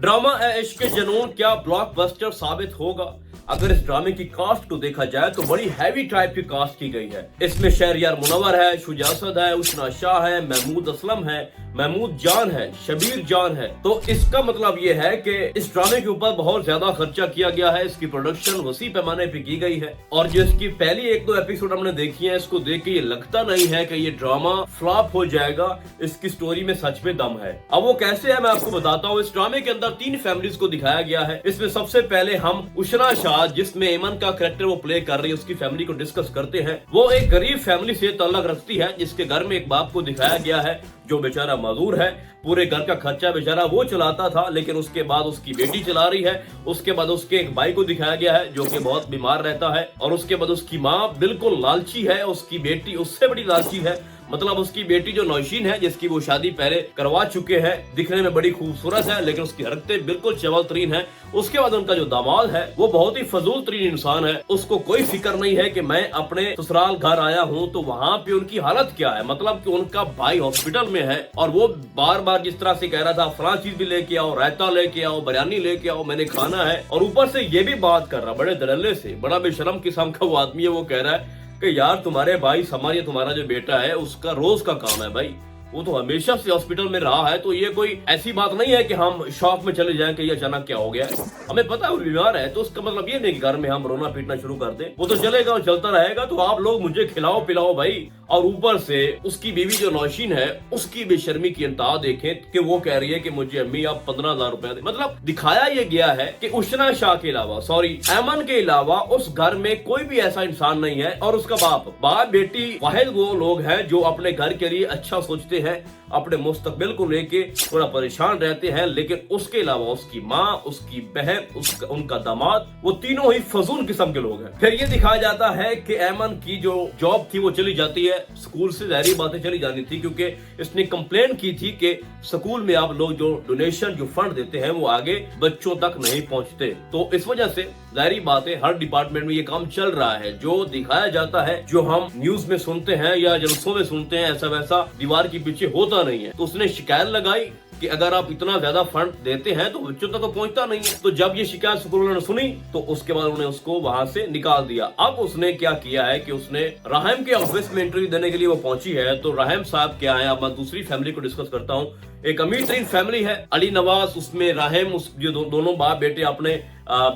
Drama ए इश्क जनून क्या blockbuster साबित होगा? अगर इस ड्रामे की कास्ट को देखा जाए तो बड़ी हैवी टाइप की कास्ट की गई है। इसमें शहरयार मुनव्वर है, शुजा असद है, उशना शाह है, महमूद असलम है, महमूद जान है, शबीर जान है। तो इसका मतलब ये है कि इस ड्रामे के ऊपर बहुत ज्यादा खर्चा किया गया है। इसकी प्रोडक्शन वसी पैमाने पे की गई है और जो इसकी पहली 1-2 एपिसोड हमने देखी है, इसको देख के ये लगता नहीं है कि ये ड्रामा फ्लॉप हो जाएगा। इसकी स्टोरी में सच में दम है। अब वो कैसे है मैं आपको बताता हूँ। इस ड्रामे के अंदर 3 फैमिलीज को दिखाया गया है। इसमें सबसे पहले हम उशना शाह, जिसमें एमन का कैरेक्टर वो प्ले कर रही है, उसकी फैमिली को डिस्कस करते हैं। वो एक गरीब फैमिली से ताल्लुक रखती है, जिसके घर में एक बाप को दिखाया गया है जो बेचारा मजदूर है। पूरे घर का खर्चा बेचारा वो चलाता था, लेकिन उसके बाद उसकी बेटी चला रही है। उसके बाद उसके एक भाई को दिखाया गया है जो कि बहुत बीमार रहता है, और उसके बाद उसकी माँ बिल्कुल लालची है, उसकी बेटी उससे बड़ी लालची है। मतलब उसकी बेटी जो नौशीन है, जिसकी वो शादी पहले करवा चुके हैं, दिखने में बड़ी खूबसूरत है, लेकिन उसकी हरकतें बिल्कुल चवल तरीन है। उसके बाद उनका जो दामाद है वो बहुत ही फजूल तरीन इंसान है। उसको कोई फिक्र नहीं है कि मैं अपने ससुराल घर आया हूँ तो वहाँ पे उनकी हालत क्या है। मतलब कि उनका भाई हॉस्पिटल में है और वो बार बार जिस तरह से कह रहा था फलां चीज भी लेके आओ, रायता लेके आओ, बिरयानी लेके आओ, मैंने खाना है। और ऊपर से ये भी बात कर रहा बड़े दलल्ले से, बड़ा बेशरम किस्म का वो आदमी है। वो कह रहा है कि यार तुम्हारे भाई समारिया, तुम्हारा जो बेटा है उसका रोज का काम है भाई, वो तो हमेशा से हॉस्पिटल में रहा है। तो ये कोई ऐसी बात नहीं है कि हम शौक में चले जाएं कि ये अचानक क्या हो गया है। हमें पता है वो बीमार है, तो उसका मतलब ये नहीं कि घर में हम रोना पीटना शुरू कर दें। वो तो चलेगा और चलता रहेगा। तो आप लोग मुझे खिलाओ पिलाओ भाई। और ऊपर से उसकी बीवी जो नौशीन है, उसकी बेशर्मी की इंतहा देखें कि वो कह रही है कि मुझे अम्मी आप 15,000 रुपया दे। मतलब दिखाया ये गया है कि उशना शाह के अलावा, सॉरी एमन के अलावा उस घर में कोई भी ऐसा इंसान नहीं है। और उसका बाप बेटी वाहिद वो लोग हैं जो अपने घर के लिए अच्छा सोचते हैं, अपने मुस्तकबिल को लेके थोड़ा परेशान रहते हैं। लेकिन उसके अलावा उसकी माँ, उसकी बहन, उनका दामाद, वो तीनों ही फजूल किस्म के लोग हैं। फिर ये दिखाया जाता है कि एमन की जो जॉब थी वो चली जाती है। स्कूल से ज़ाहिर बातें चली जानी थी, क्योंकि इसने कंप्लेन की थी कि स्कूल में आप लोग जो डोनेशन जो फंड देते हैं वो आगे बच्चों तक नहीं पहुंचते। तो इस वजह से ज़ाहिर बात है हर डिपार्टमेंट में ये काम चल रहा है। जो दिखाया जाता है, जो हम न्यूज में सुनते हैं या जलसों में सुनते हैं, ऐसा वैसा दीवार के पीछे होता नहीं है। तो उसने शिकायत लगाई कि अगर आप इतना ज्यादा फंड देते हैं तो बच्चों तक तो पहुंचता नहीं है। तो जब ये शिकायत स्कूल वालों ने सुनी तो उसके बाद उन्होंने उसको वहां से निकाल दिया। अब उसने क्या किया है कि उसने राहिम के ऑफिस में इंटरव्यू देने के लिए वो पहुंची है। तो राहिम साहब क्या है, अब मैं दूसरी फैमिली को डिस्कस करता हूँ। एक अमीर तरीन फैमिली है, अली नवाज, उसमें राहिम, उस जो दोनों बाप बेटे अपने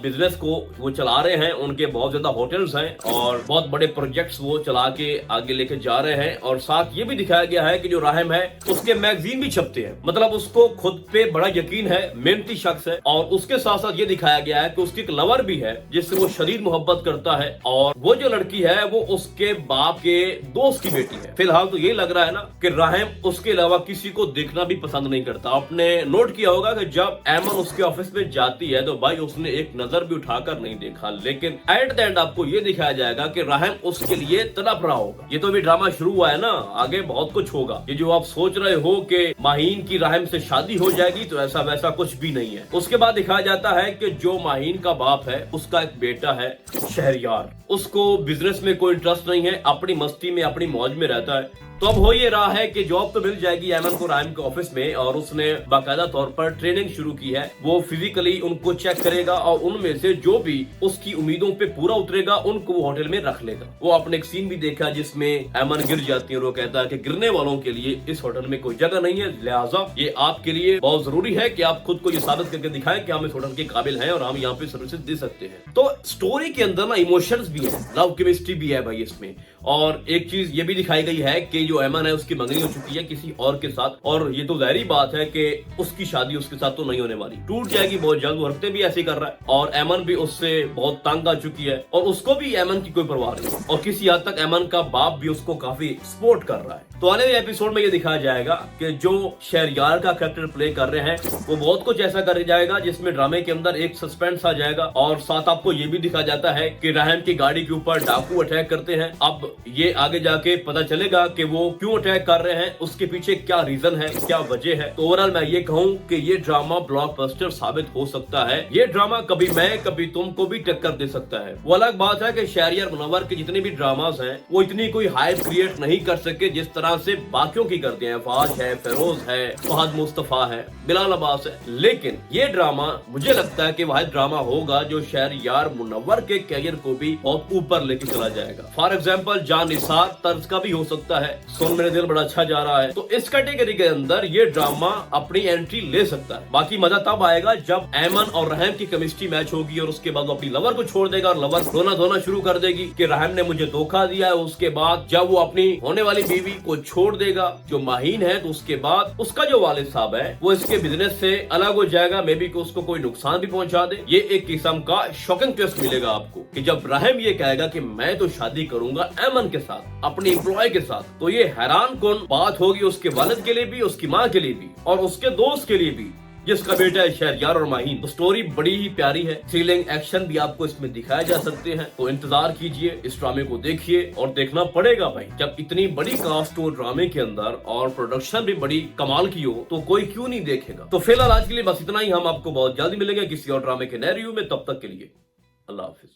बिजनेस को वो चला रहे हैं। उनके बहुत ज्यादा होटल्स हैं और बहुत बड़े प्रोजेक्ट्स वो चला के आगे लेके जा रहे हैं। और साथ ये भी दिखाया गया है कि जो राहिम है उसके मैगजीन भी छपते हैं। मतलब उसको खुद पे बड़ा यकीन है, मेहनती शख्स है। और उसके साथ साथ ये दिखाया गया है कि उसकी एक लवर भी है जिससे वो शदीद मोहब्बत करता है। और वो जो लड़की है वो उसके बाप के दोस्त की बेटी है। फिलहाल तो ये लग रहा है ना कि राहिम उसके अलावा किसी को देखना भी पसंद नहीं करता। आपने नोट किया होगा कि जब एमन उसके ऑफिस में जाती है तो भाई उसने एक नजर भी उठाकर नहीं देखा। लेकिन एट द एंड आपको ये दिखाया जाएगा कि राहिम उसके लिए तड़प रहा होगा। ये तो अभी ड्रामा शुरू हुआ है ना, आगे बहुत कुछ होगा। ये जो आप सोच रहे हो कि माहीन की राहिम से शादी हो जाएगी, तो ऐसा वैसा कुछ भी नहीं है। उसके बाद दिखाया जाता है कि जो माहीन का बाप है उसका एक बेटा है शहरयार। उसको बिजनेस में कोई इंटरेस्ट नहीं है, अपनी मस्ती में अपनी मौज में रहता है। तो अब हो ये रहा है कि जॉब तो मिल जाएगी एमन को राहिम के ऑफिस में, और उसने बाकायदा तौर पर ट्रेनिंग शुरू की है। वो फिजिकली उनको चेक करेगा और उनमें से जो भी उसकी उम्मीदों पे पूरा उतरेगा उनको वो होटल में रख लेगा। वो आपने एक सीन भी देखा जिसमें एमन गिर जाती है और वो कहता है कि गिरने वालों के लिए इस होटल में कोई जगह नहीं है, लिहाजा ये आपके लिए बहुत जरूरी है कि आप खुद को ये साबित करके दिखाएं कि हम इस होटल के काबिल हैं और हम यहाँ पे सर्विसेज दे सकते हैं। तो स्टोरी के अंदर ना इमोशंस भी है, लव केमिस्ट्री भी है भाई इसमें। और एक चीज ये भी दिखाई गई है कि जो एमन है उसकी मंगनी हो चुकी है किसी और के साथ, और ये तो जाहिर बात है कि उसकी शादी उसके साथ तो नहीं होने वाली, टूट जाएगी बहुत जल्द। वो हरकतें भी ऐसे कर रहा है और एमन भी उससे बहुत तंग आ चुकी है और उसको भी एमन की कोई परवाह नहीं, और किसी हद तक एमन का बाप भी उसको काफी सपोर्ट कर रहा है। तो आने वाले एपिसोड में ये दिखाया जाएगा कि जो शहरयार का कैरेक्टर प्ले कर रहे हैं वो बहुत कुछ ऐसा कर जाएगा जिसमें ड्रामे के अंदर एक सस्पेंस आ जाएगा। और साथ आपको ये भी दिखाया जाता है कि राहिम की गाड़ी के ऊपर डाकू अटैक करते हैं। अब ये आगे जाके पता चलेगा कि वो क्यों अटैक कर रहे हैं, उसके पीछे क्या रीजन है, क्या वजह है। तो ओवरऑल मैं ये कहूँ कि ये ड्रामा ब्लॉकबस्टर साबित हो सकता है। ये ड्रामा कभी मैं कभी तुमको भी टक्कर दे सकता है। वो अलग बात है कि शहरयार मुनव्वर के जितने भी ड्रामास हैं वो इतनी कोई हाइप क्रिएट नहीं कर सके जिस तरह यहाँ से बाकियों की करते हैं, फहाद है, फेरोज है, फहद मुस्तफा है, बिलाल अब्बास है। लेकिन ये ड्रामा मुझे लगता है कि वह ड्रामा होगा जो शहरयार मुनव्वर के कैरियर को भी बहुत ऊपर लेके चला जाएगा। फॉर एग्जाम्पल जान निसार तर्ज का भी हो सकता है, सुन मेरे दिल बड़ा अच्छा जा रहा है, तो इस कैटेगरी के अंदर ये ड्रामा अपनी एंट्री ले सकता है। बाकी मजा तब आएगा जब ऐमन और रहम की केमिस्ट्री मैच होगी और उसके बाद वो अपनी लवर को छोड़ देगा और लवर रोना धोना शुरू कर देगी कि रहम ने मुझे धोखा दिया है। उसके बाद जब वो अपनी होने वाली बीवी को छोड़ देगा जो माहीन है, तो उसके बाद उसका जो वालिद साहब है वो इसके बिजनेस से अलग हो जाएगा, मे बी कि उसको कोई नुकसान भी पहुंचा दे। ये एक किस्म का शॉकिंग ट्विस्ट मिलेगा आपको कि जब रहम ये कहेगा कि मैं तो शादी करूंगा ऐमन के साथ, अपनी एम्प्लॉय के साथ, तो ये हैरान कौन बात होगी उसके वालिद के लिए भी, उसकी माँ के लिए भी और उसके दोस्त के लिए भी जिसका बेटा है शहरयार और माहीन। तो स्टोरी बड़ी ही प्यारी है, थ्रिलिंग एक्शन भी आपको इसमें दिखाए जा सकते हैं। तो इंतजार कीजिए, इस ड्रामे को देखिए और देखना पड़ेगा भाई। जब इतनी बड़ी कास्ट हो ड्रामे के अंदर और प्रोडक्शन भी बड़ी कमाल की हो तो कोई क्यों नहीं देखेगा। तो फिलहाल आज के लिए बस इतना ही। हम आपको बहुत जल्दी मिलेंगे किसी और ड्रामे के नए रिव्यू में। तब तक के लिए अल्लाह हाफिज।